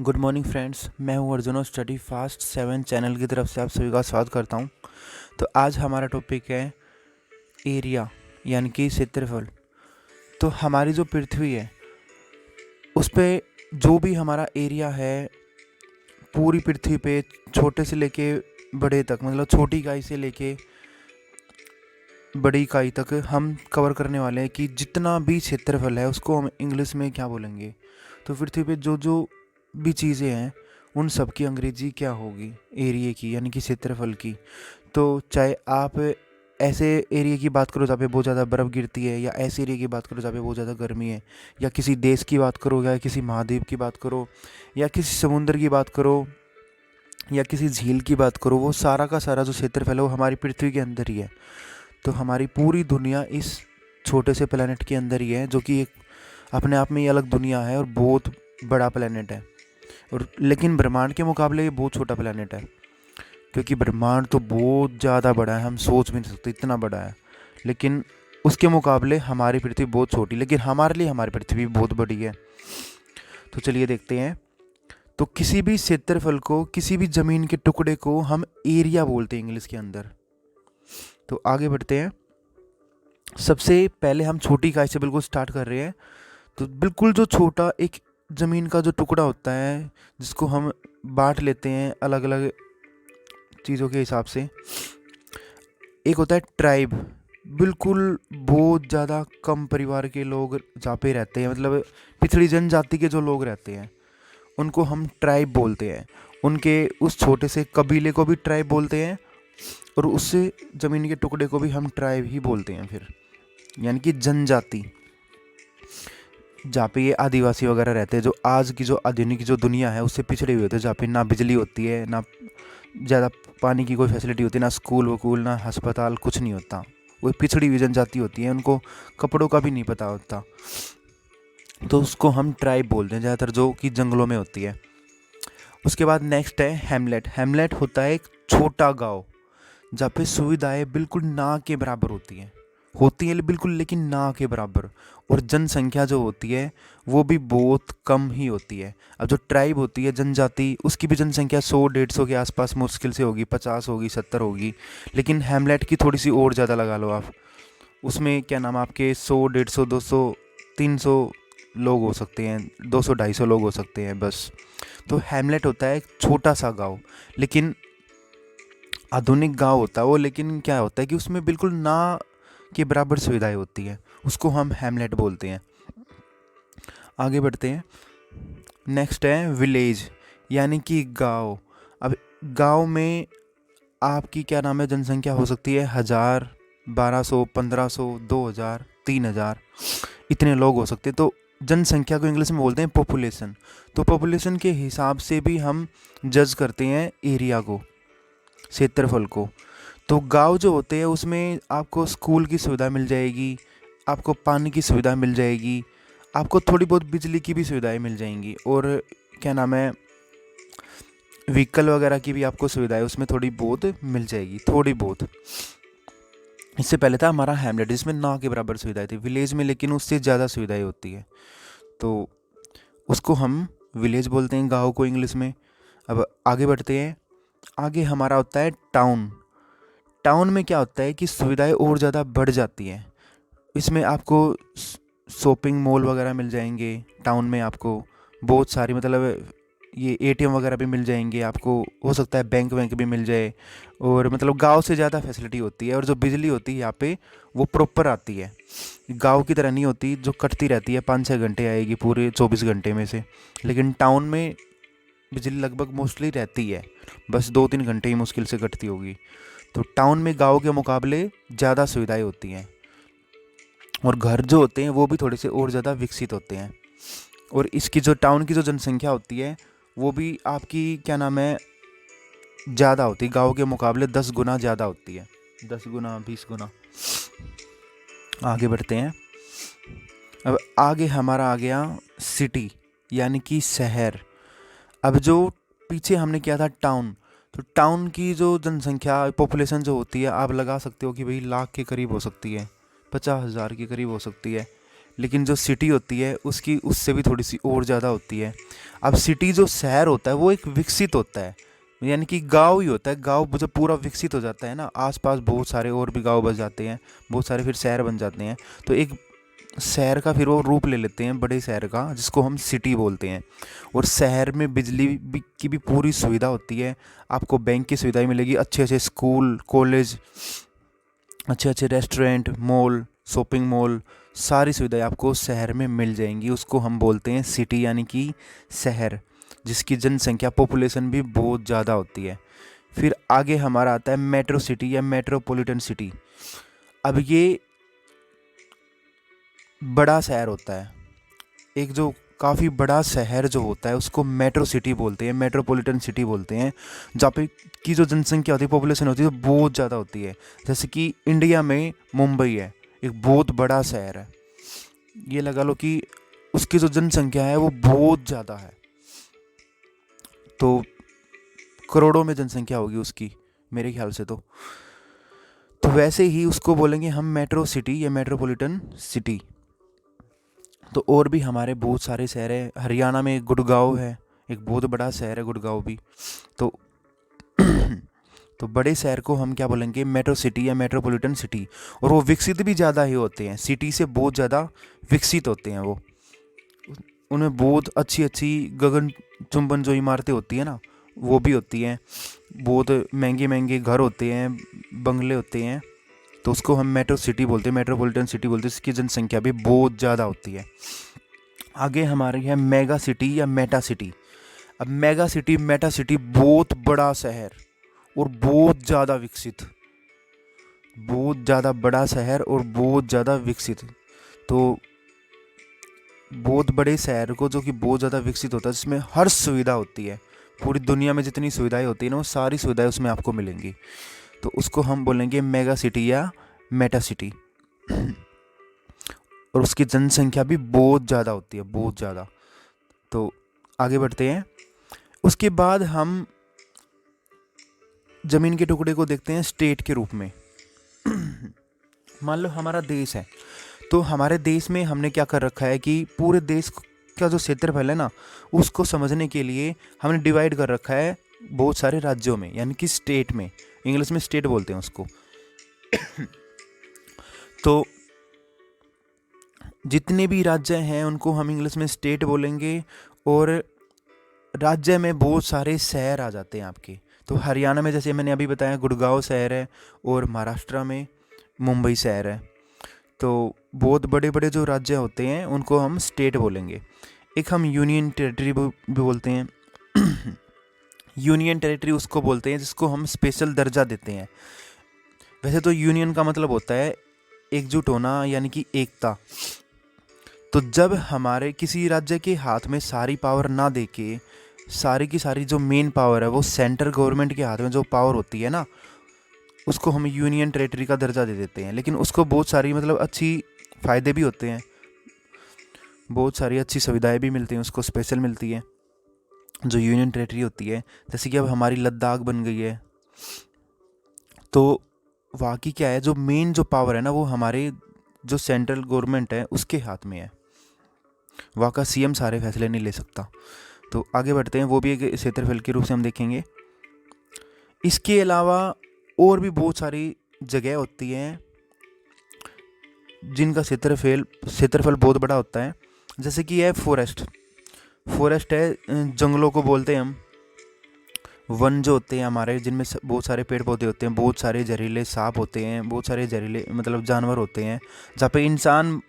Good morning friends, मैं हूं अर्जुन और स्टडी फास्ट 7 चैनल की तरफ से आप सभी का स्वागत करता हूं। तो आज हमारा टॉपिक है एरिया यानी कि क्षेत्रफल। तो हमारी जो पृथ्वी है उस पे जो भी हमारा एरिया है पूरी पृथ्वी पे छोटे से लेके बड़े तक, मतलब छोटी इकाई से लेके बड़ी इकाई तक हम कवर करने वाले हैं कि जितना भी क्षेत्रफल है उसको हम इंग्लिश में क्या बोलेंगे। तो पृथ्वी पे जो जो भी चीज़ें हैं उन सब की अंग्रेजी क्या होगी, एरिया की यानी कि क्षेत्रफल की। तो चाहे आप ऐसे एरिया की बात करो जहाँ पे बहुत ज़्यादा बर्फ़ गिरती है, या ऐसे एरिया की बात करो जहाँ पे बहुत ज़्यादा गर्मी है, या किसी देश की बात करो, या किसी महाद्वीप की बात करो, या किसी समुद्र की बात करो, या किसी झील की बात करो, वो सारा का सारा जो क्षेत्रफल है वो हमारी पृथ्वी के अंदर ही है। तो हमारी पूरी दुनिया इस छोटे से प्लेनेट के अंदर ही है, जो कि एक अपने आप में ही अलग दुनिया है और बहुत बड़ा प्लेनेट है। और लेकिन ब्रह्मांड के मुकाबले ये बहुत छोटा प्लेनेट है, क्योंकि ब्रह्मांड तो बहुत ज़्यादा बड़ा है, हम सोच भी नहीं सकते इतना बड़ा है। लेकिन उसके मुकाबले हमारी पृथ्वी बहुत छोटी, लेकिन हमारे लिए हमारी पृथ्वी बहुत बड़ी है। तो चलिए देखते हैं। तो किसी भी क्षेत्रफल को, किसी भी ज़मीन के टुकड़े को हम एरिया बोलते हैं इंग्लिश के अंदर। तो आगे बढ़ते हैं। सबसे पहले हम छोटी इकाई से बिल्कुल स्टार्ट कर रहे हैं। तो बिल्कुल जो छोटा एक ज़मीन का जो टुकड़ा होता है, जिसको हम बांट लेते हैं अलग अलग चीज़ों के हिसाब से, एक होता है ट्राइब। बिल्कुल बहुत ज़्यादा कम परिवार के लोग जहाँ पे रहते हैं, मतलब पिछड़ी जनजाति के जो लोग रहते हैं उनको हम ट्राइब बोलते हैं। उनके उस छोटे से कबीले को भी ट्राइब बोलते हैं, और उससे ज़मीन के टुकड़े को भी हम ट्राइब ही बोलते हैं फिर, यानी कि जनजाति। जहाँ पे ये आदिवासी वगैरह रहते हैं, जो आज की जो आधुनिक जो दुनिया है उससे पिछड़े हुए होते हैं, जहाँ पे ना बिजली होती है, ना ज़्यादा पानी की कोई फैसिलिटी होती है, ना स्कूल वकूल, ना अस्पताल, कुछ नहीं होता। वो पिछड़ी हुई जनजाति होती है, उनको कपड़ों का भी नहीं पता होता। तो उसको हम ट्राइब बोलते हैं ज़्यादातर, जो कि जंगलों में होती है। उसके बाद नेक्स्ट है हैमलेट। हैमलेट होता है एक छोटा गाँव जहाँ पे सुविधाएं बिल्कुल ना के बराबर होती है बिल्कुल, लेकिन ना के बराबर। और जनसंख्या जो होती है वो भी बहुत कम ही होती है। अब जो ट्राइब होती है, जनजाति, उसकी भी जनसंख्या 100-150 के आसपास मुश्किल से होगी, 50 होगी, 70 होगी। लेकिन हैमलेट की थोड़ी सी और ज़्यादा लगा लो आप, उसमें क्या नाम, आपके 100-150, 200, 300 लोग हो सकते हैं, 200-250 लोग हो सकते हैं बस। तो हैमलेट होता है एक छोटा सा गाँव, लेकिन आधुनिक गांव होता है वो। लेकिन क्या होता है कि उसमें बिल्कुल ना के बराबर सुविधाएं होती है, उसको हम हैमलेट बोलते हैं। आगे बढ़ते हैं। नेक्स्ट है विलेज, यानी कि गांव। अब गांव में आपकी क्या नाम है, जनसंख्या हो सकती है 1000, 1200, 1500, 2000, 3000, इतने लोग हो सकते हैं। तो जनसंख्या को इंग्लिश में बोलते हैं पॉपुलेशन। तो पॉपुलेशन के हिसाब से भी हम जज करते हैं एरिया को, क्षेत्रफल को। तो गांव जो होते हैं उसमें आपको स्कूल की सुविधा मिल जाएगी, आपको पानी की सुविधा मिल जाएगी, आपको थोड़ी बहुत बिजली की भी सुविधाएं मिल जाएंगी, और क्या नाम है, व्हीकल वगैरह की भी आपको सुविधाएं उसमें थोड़ी बहुत मिल जाएगी, थोड़ी बहुत। इससे पहले था हमारा हैमलेट, जिसमें ना के बराबर सुविधाएं थी विलेज में, लेकिन उससे ज़्यादा सुविधाएं होती है। तो उसको हम विलेज बोलते हैं, गाँव को इंग्लिश में। अब आगे बढ़ते हैं। आगे हमारा होता है टाउन। टाउन में क्या होता है कि सुविधाएं और ज़्यादा बढ़ जाती हैं। इसमें आपको शॉपिंग मॉल वगैरह मिल जाएंगे टाउन में, आपको बहुत सारी, मतलब ये एटीएम वगैरह भी मिल जाएंगे आपको, हो सकता है बैंक वैंक भी मिल जाए। और मतलब गांव से ज़्यादा फैसिलिटी होती है, और जो बिजली होती है यहाँ पे वो प्रॉपर आती है। गांव की तरह नहीं होती जो कटती रहती है, 5-6 घंटे आएगी पूरे 24 घंटे में से। लेकिन टाउन में बिजली लगभग मोस्टली रहती है, बस 2-3 घंटे ही मुश्किल से कटती होगी। तो टाउन में गांव के मुकाबले ज़्यादा सुविधाएं होती हैं, और घर जो होते हैं वो भी थोड़े से और ज़्यादा विकसित होते हैं। और इसकी जो टाउन की जो जनसंख्या होती है वो भी आपकी क्या नाम है, ज़्यादा होती है, गांव के मुकाबले 10 गुना ज़्यादा होती है, 10 गुना, 20 गुना। आगे बढ़ते हैं। अब आगे हमारा आ गया सिटी, यानी कि शहर। अब जो पीछे हमने किया था टाउन, तो टाउन की जो जनसंख्या, पॉपुलेशन जो होती है, आप लगा सकते हो कि भाई लाख के करीब हो सकती है, 50,000 के करीब हो सकती है। लेकिन जो सिटी होती है उसकी उससे भी थोड़ी सी और ज़्यादा होती है। अब सिटी जो शहर होता है वो एक विकसित होता है, यानी कि गांव ही होता है। गांव जब पूरा विकसित हो जाता है ना, आसपास बहुत सारे और भी गांव बस जाते हैं, बहुत सारे फिर शहर बन जाते हैं, तो एक शहर का फिर वो रूप ले लेते हैं, बड़े शहर का, जिसको हम सिटी बोलते हैं। और शहर में बिजली की भी पूरी सुविधा होती है, आपको बैंक की सुविधाएं मिलेगी, अच्छे अच्छे स्कूल कॉलेज, अच्छे अच्छे रेस्टोरेंट मॉल शॉपिंग मॉल, सारी सुविधाएं आपको शहर में मिल जाएंगी। उसको हम बोलते हैं सिटी, यानी कि शहर, जिसकी जनसंख्या पॉपुलेशन भी बहुत ज़्यादा होती है। फिर आगे हमारा आता है मेट्रो सिटी या मेट्रोपॉलिटन सिटी। अब ये बड़ा शहर होता है, एक जो काफ़ी बड़ा शहर जो होता है उसको मेट्रो सिटी बोलते हैं, मेट्रोपॉलिटन सिटी बोलते हैं, जहाँ पे की जो जनसंख्या होती है, पॉपुलेशन होती है, वो बहुत ज़्यादा होती है। जैसे कि इंडिया में मुंबई है, एक बहुत बड़ा शहर है, ये लगा लो कि उसकी जो जनसंख्या है वो बहुत ज़्यादा है, तो करोड़ों में जनसंख्या होगी उसकी मेरे ख्याल से। तो वैसे ही उसको बोलेंगे हम मेट्रो सिटी या मेट्रोपॉलिटन सिटी। तो और भी हमारे बहुत सारे शहर हैं, हरियाणा में गुड़गांव है, एक बहुत बड़ा शहर है गुड़गांव भी। तो तो बड़े शहर को हम क्या बोलेंगे, मेट्रो सिटी या मेट्रोपॉलिटन सिटी। और वो विकसित भी ज़्यादा ही होते हैं, सिटी से बहुत ज़्यादा विकसित होते हैं वो, उनमें बहुत अच्छी अच्छी गगन चुंबन जो इमारतें होती है ना वो भी होती हैं, बहुत महंगे महंगे घर होते हैं, बंगले होते हैं। तो उसको हम मेट्रो सिटी बोलते हैं, मेट्रोपॉलिटन सिटी बोलते हैं, इसकी जनसंख्या भी बहुत ज़्यादा होती है। आगे हमारी है मेगा सिटी या मेटा सिटी। अब मेगा सिटी मेटा सिटी बहुत बड़ा शहर और बहुत ज़्यादा विकसित, बहुत ज़्यादा बड़ा शहर और बहुत ज़्यादा विकसित। तो बहुत बड़े शहर को जो कि बहुत ज़्यादा विकसित होता है, जिसमें हर सुविधा होती है, पूरी दुनिया में जितनी सुविधाएं होती है ना वो सारी सुविधाएं उसमें आपको मिलेंगी, तो उसको हम बोलेंगे मेगा सिटी या मेटा सिटी। और उसकी जनसंख्या भी बहुत ज़्यादा होती है, बहुत ज़्यादा। तो आगे बढ़ते हैं। उसके बाद हम ज़मीन के टुकड़े को देखते हैं स्टेट के रूप में। मान लो हमारा देश है, तो हमारे देश में हमने क्या कर रखा है कि पूरे देश का जो क्षेत्रफल है ना उसको समझने के लिए हमने डिवाइड कर रखा है बहुत सारे राज्यों में, यानी कि स्टेट में, इंग्लिश में स्टेट बोलते हैं उसको। तो जितने भी राज्य हैं उनको हम इंग्लिश में स्टेट बोलेंगे। और राज्य में बहुत सारे शहर आ जाते हैं आपके। तो हरियाणा में जैसे मैंने अभी बताया गुड़गांव शहर है, और महाराष्ट्र में मुंबई शहर है। तो बहुत बड़े बड़े जो राज्य होते हैं उनको हम स्टेट बोलेंगे। एक हम यूनियन टेरिटरी भी बोलते हैं। यूनियन टेरिटरी उसको बोलते हैं जिसको हम स्पेशल दर्जा देते हैं। वैसे तो यूनियन का मतलब होता है एकजुट होना, यानी कि एकता। तो जब हमारे किसी राज्य के हाथ में सारी पावर ना दे के, सारी की सारी जो मेन पावर है वो सेंट्रल गवर्नमेंट के हाथ में जो पावर होती है ना, उसको हम यूनियन टेरिटरी का दर्जा दे देते हैं। लेकिन उसको बहुत सारी मतलब अच्छी फ़ायदे भी होते हैं, बहुत सारी अच्छी सुविधाएं भी मिलती हैं, उसको स्पेशल मिलती है जो यूनियन टेरिटरी होती है। जैसे कि अब हमारी लद्दाख बन गई है, तो वहाँ की क्या है, जो मेन जो पावर है ना वो हमारे जो सेंट्रल गवर्नमेंट है उसके हाथ में है, वहाँ का सीएम सारे फैसले नहीं ले सकता। तो आगे बढ़ते हैं, वो भी एक क्षेत्रफल के रूप से हम देखेंगे। इसके अलावा और भी बहुत सारी जगह होती हैं जिनका क्षेत्रफल बहुत बड़ा होता है। जैसे कि है फॉरेस्ट है, जंगलों को बोलते हैं हम। वन जो होते हैं हमारे, जिनमें बहुत सारे पेड़ पौधे होते हैं, बहुत सारे जहरीले सांप होते हैं, बहुत सारे जहरीले मतलब जानवर होते हैं, जहाँ पे इंसान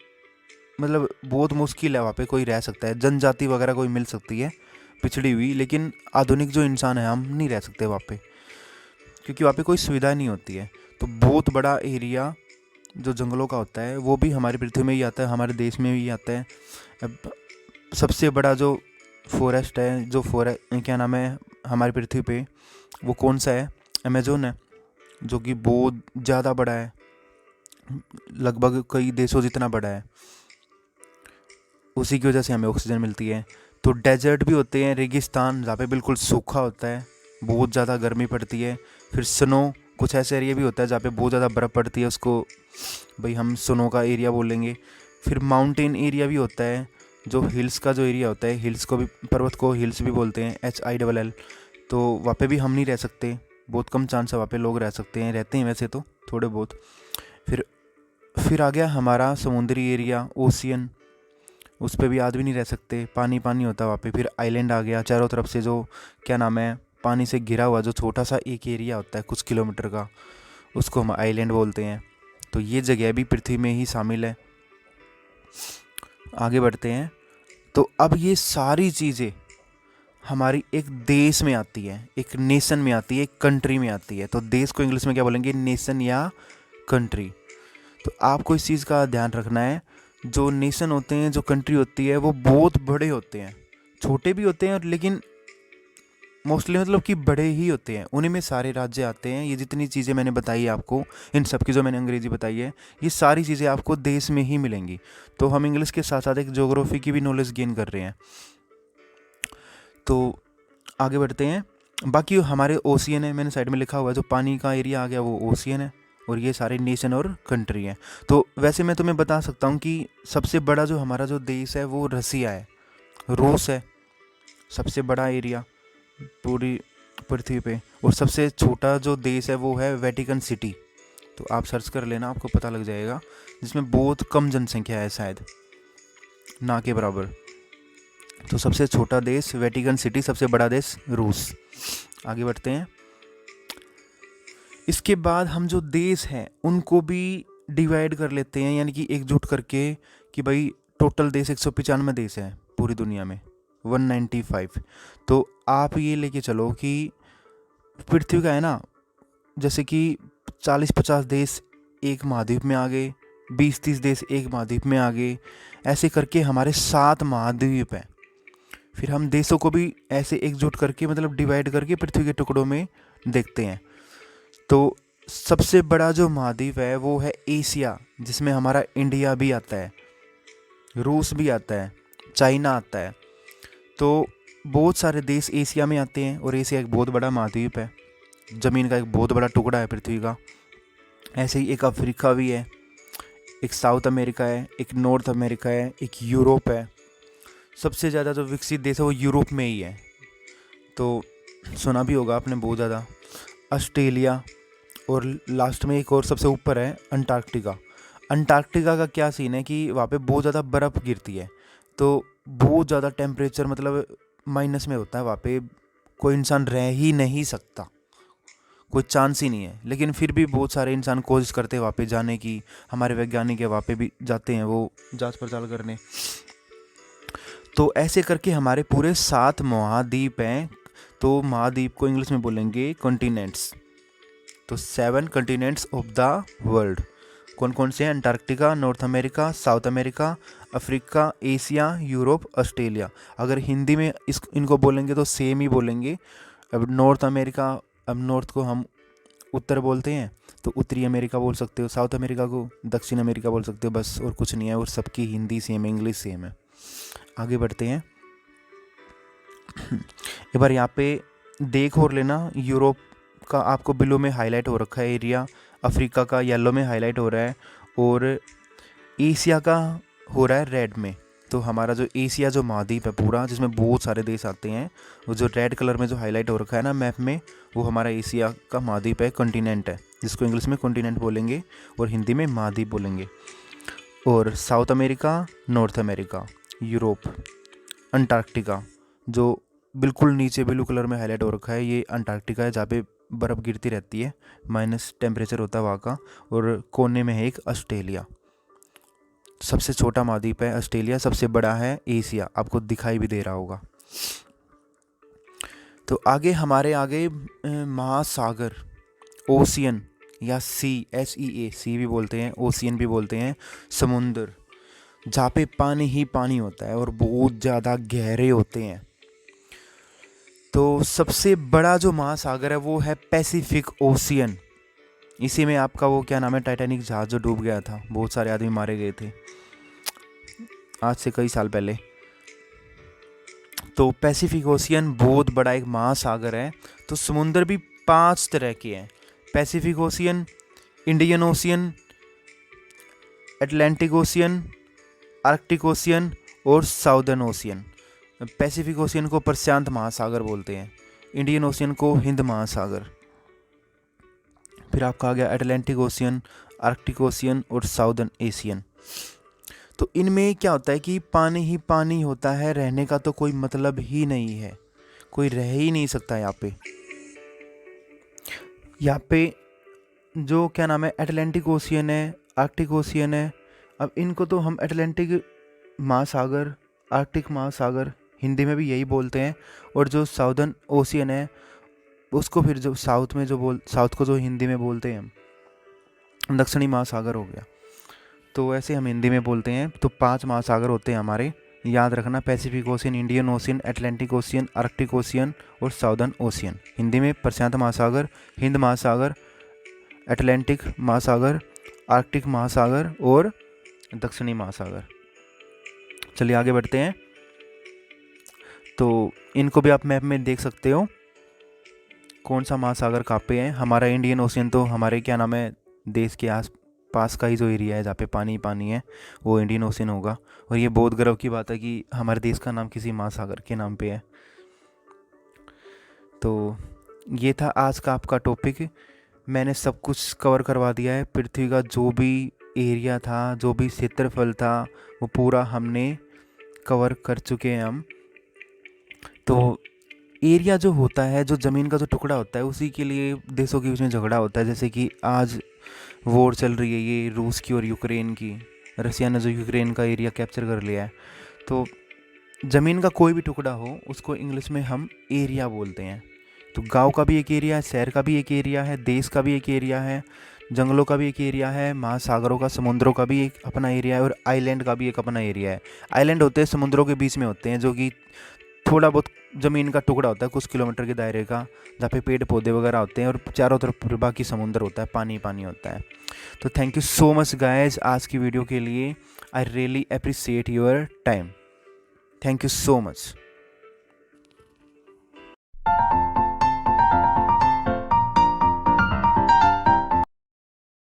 मतलब बहुत मुश्किल है वहाँ पे कोई रह सकता है, जनजाति वगैरह कोई मिल सकती है पिछड़ी हुई, लेकिन आधुनिक जो इंसान है हम नहीं रह सकते वहाँ पे, क्योंकि वहाँ पे कोई सुविधा नहीं होती है। तो बहुत बड़ा एरिया जो जंगलों का होता है वो भी हमारी पृथ्वी में ही आता है, हमारे देश में भी आता है। अब सबसे बड़ा जो फॉरेस्ट है, जो क्या नाम है हमारी पृथ्वी पे, वो कौन सा है, अमेजोन है, जो कि बहुत ज़्यादा बड़ा है, लगभग कई देशों जितना बड़ा है। उसी की वजह से हमें ऑक्सीजन मिलती है। तो डेजर्ट भी होते हैं, रेगिस्तान, जहाँ पे बिल्कुल सूखा होता है, बहुत ज़्यादा गर्मी पड़ती है। फिर स्नो, कुछ ऐसे एरिया भी होता है जहाँ पे बहुत ज़्यादा बर्फ़ पड़ती है, उसको भाई हम स्नो का एरिया बोलेंगे। फिर माउंटेन एरिया भी होता है, जो हिल्स का जो एरिया होता है, हिल्स को भी, पर्वत को हिल्स भी बोलते हैं, HILL। तो वहाँ पे भी हम नहीं रह सकते, बहुत कम चांस है वहाँ पे लोग रह सकते हैं, रहते हैं वैसे तो थोड़े बहुत। फिर आ गया हमारा समुद्री एरिया, ओशियन, उस पे भी आदमी नहीं रह सकते, पानी पानी होता है वहाँ पे। फिर आइलैंड आ गया चारों तरफ से, जो क्या नाम है, पानी से घिरा हुआ जो छोटा सा एक एरिया होता है कुछ किलोमीटर का, उसको हम आइलैंड बोलते हैं। तो ये जगह भी पृथ्वी में ही शामिल है। आगे बढ़ते हैं। तो अब ये सारी चीज़ें हमारी एक देश में आती है, एक नेशन में आती है, एक कंट्री में आती है। तो देश को इंग्लिश में क्या बोलेंगे, नेशन या कंट्री। तो आपको इस चीज़ का ध्यान रखना है, जो नेशन होते हैं, जो कंट्री होती है, वो बहुत बड़े होते हैं, छोटे भी होते हैं लेकिन मोस्टली मतलब कि बड़े ही होते हैं, उन्हीं में सारे राज्य आते हैं। ये जितनी चीज़ें मैंने बताई आपको, इन सब की जो मैंने अंग्रेजी बताई है, ये सारी चीज़ें आपको देश में ही मिलेंगी। तो हम इंग्लिश के साथ साथ एक ज्योग्राफी की भी नॉलेज गेन कर रहे हैं। तो आगे बढ़ते हैं। बाकी हमारे ओशियन है, मैंने साइड में लिखा हुआ है, जो पानी का एरिया आ गया वो ओशियन है, और ये सारे नेशन और कंट्री हैं। तो वैसे मैं तुम्हें बता सकता हूँ कि सबसे बड़ा जो हमारा जो देश है वो रसिया है, रूस है, सबसे बड़ा एरिया पूरी पृथ्वी पे। और सबसे छोटा जो देश है वो है वेटिकन सिटी, तो आप सर्च कर लेना, आपको पता लग जाएगा, जिसमें बहुत कम जनसंख्या है, शायद ना के बराबर। तो सबसे छोटा देश वेटिकन सिटी, सबसे बड़ा देश रूस। आगे बढ़ते हैं। इसके बाद हम जो देश हैं उनको भी डिवाइड कर लेते हैं, यानी कि एकजुट करके, कि भाई टोटल देश 195 देश हैं पूरी दुनिया में, 195। तो आप ये लेके चलो कि पृथ्वी का है ना, जैसे कि 40-50 देश एक महाद्वीप में आ गए, 20-30 देश एक महाद्वीप में आ गए, ऐसे करके हमारे 7 महाद्वीप हैं। फिर हम देशों को भी ऐसे एकजुट करके, मतलब डिवाइड करके पृथ्वी के टुकड़ों में देखते हैं। तो सबसे बड़ा जो महाद्वीप है वो है एशिया, जिसमें हमारा इंडिया भी आता है, रूस भी आता है, चाइना आता है। तो बहुत सारे देश एशिया में आते हैं, और एशिया एक बहुत बड़ा महाद्वीप है, ज़मीन का एक बहुत बड़ा टुकड़ा है पृथ्वी का। ऐसे ही एक अफ्रीका भी है, एक साउथ अमेरिका है, एक नॉर्थ अमेरिका है, एक यूरोप है। सबसे ज़्यादा जो विकसित देश है वो यूरोप में ही है, तो सुना भी होगा आपने बहुत ज़्यादा। ऑस्ट्रेलिया, और लास्ट में एक और सबसे ऊपर है अंटार्कटिका। अंटार्कटिका का क्या सीन है कि वहाँ पे बहुत ज़्यादा बर्फ़ गिरती है, तो बहुत ज़्यादा टेम्परेचर, मतलब माइनस में होता है वहाँ पे, कोई इंसान रह ही नहीं सकता, कोई चांस ही नहीं है। लेकिन फिर भी बहुत सारे इंसान कोशिश करते हैं वहाँ पे जाने की, हमारे वैज्ञानिक है वहाँ पे भी जाते हैं वो जांच पड़ताल करने। तो ऐसे करके हमारे पूरे 7 महाद्वीप हैं। तो महाद्वीप को इंग्लिश में बोलेंगे कॉन्टिनेंट्स। तो 7 कॉन्टिनेंट्स ऑफ द वर्ल्ड कौन कौन से हैं? Antarctica, north America, south America, Africa, Asia, Europe, Australia. अगर हिंदी में इनको बोलेंगे तो सेम ही बोलेंगे। अब नॉर्थ अमेरिका, अब नॉर्थ को हम उत्तर बोलते हैं, तो उत्तरी अमेरिका बोल सकते हो, साउथ अमेरिका को दक्षिण अमेरिका बोल सकते हो, बस और कुछ नहीं है। और सबकी हिंदी सेम है, इंग्लिश सेम है। आगे बढ़ते हैं। एक बार यहाँ पे देख और लेना, यूरोप का आपको ब्लू में हाईलाइट हो रखा है एरिया, अफ्रीका का येलो में हाईलाइट हो रहा है, और एशिया का हो रहा है रेड में। तो हमारा जो एशिया जो महाद्वीप है पूरा, जिसमें बहुत सारे देश आते हैं, वो जो रेड कलर में जो हाईलाइट हो रखा है ना मैप में, वो हमारा एशिया का महाद्वीप है, कॉन्टिनेंट है, जिसको इंग्लिश में कॉन्टिनेंट बोलेंगे और हिंदी में महाद्वीप बोलेंगे। और south America, north America, Europe, Antarctica, जो बिल्कुल नीचे ब्लू कलर में हाईलाइट हो रखा है, ये अंटार्कटिका है, जहाँ पे बर्फ़ गिरती रहती है, माइनस टेम्परेचर होता है वहाँ का। और कोने में है एक ऑस्ट्रेलिया, सबसे छोटा महाद्वीप है ऑस्ट्रेलिया, सबसे बड़ा है एशिया, आपको दिखाई भी दे रहा होगा। तो आगे हमारे आगे महासागर, ओशियन या सी, SEA, सी भी बोलते हैं, ओशियन भी बोलते हैं, समुद्र, जहाँ पे पानी ही पानी होता है और बहुत ज़्यादा गहरे होते हैं। तो सबसे बड़ा जो महासागर है वो है पैसिफिक ओशियन। इसी में आपका वो क्या नाम है, टाइटैनिक जहाज जो डूब गया था, बहुत सारे आदमी मारे गए थे आज से कई साल पहले। तो पैसिफिक ओशियन बहुत बड़ा एक महासागर है। तो समुंदर भी 5 तरह के हैं, Pacific ocean, Indian ocean, Atlantic ocean, Arctic ocean और साउदर्न ओशियन। पैसिफिक ओशियन को प्रशांत महासागर बोलते हैं, इंडियन ओशियन को हिंद महासागर। फिर आपका आ गया अटलांटिक ओशियन, आर्कटिक ओशियन और साउदर्न एशियन। तो इनमें क्या होता है कि पानी ही पानी होता है, रहने का तो कोई मतलब ही नहीं है, कोई रह ही नहीं सकता यहाँ पे जो क्या नाम है अटलांटिक ओशियन है, आर्कटिक ओशियन है। अब इनको तो हम अटलांटिक महासागर, आर्कटिक महासागर हिंदी में भी यही बोलते हैं, और जो साउदर्न ओशियन है उसको फिर जो साउथ को जो हिंदी में बोलते हैं हम दक्षिणी महासागर हो गया। तो ऐसे हम हिंदी में बोलते हैं। तो 5 महासागर होते हैं हमारे, याद रखना, Pacific ocean, Indian ocean, Atlantic ocean, Arctic ocean और साउदर्न ओशियन। हिंदी में प्रशांत महासागर, हिंद महासागर, अटलांटिक महासागर, आर्कटिक महासागर और दक्षिणी महासागर। चलिए आगे बढ़ते हैं। तो इनको भी आप मैप में देख सकते हो कौन सा महासागर कहाँ पे है। हमारा इंडियन ओशियन तो हमारे क्या नाम है देश के आस पास का ही जो एरिया है जहाँ पे पानी पानी है वो इंडियन ओशियन होगा। और ये बहुत गर्व की बात है कि हमारे देश का नाम किसी महासागर के नाम पे है। तो ये था आज का आपका टॉपिक। मैंने सब कुछ कवर करवा दिया है। पृथ्वी का जो भी एरिया था, जो भी क्षेत्रफल था, वो पूरा हमने कवर कर चुके हैं हम। तो एरिया जो होता है, जो ज़मीन का जो टुकड़ा होता है, उसी के लिए देशों के बीच में झगड़ा होता है। जैसे कि आज वॉर चल रही है ये रूस की और यूक्रेन की। रसिया ने जो यूक्रेन का एरिया कैप्चर कर लिया है। तो ज़मीन का कोई भी टुकड़ा हो उसको इंग्लिश में हम एरिया बोलते हैं। तो गांव का भी एक एरिया है, शहर का भी एक एरिया है, देश का भी एक एरिया है, जंगलों का भी एक एरिया है, महासागरों का, समुद्रों का भी एक अपना एरिया है, और आइलैंड का भी एक अपना एरिया है। आइलैंड होते हैं समुद्रों के बीच में होते हैं, जो कि थोड़ा बहुत ज़मीन का टुकड़ा होता है कुछ किलोमीटर के दायरे का, जहाँ पे पेड़ पौधे वगैरह होते हैं, और चारों तरफ बाकी समुद्र होता है, पानी पानी होता है। तो thank you so much guys आज की वीडियो के लिए। I really appreciate your time. Thank you so much.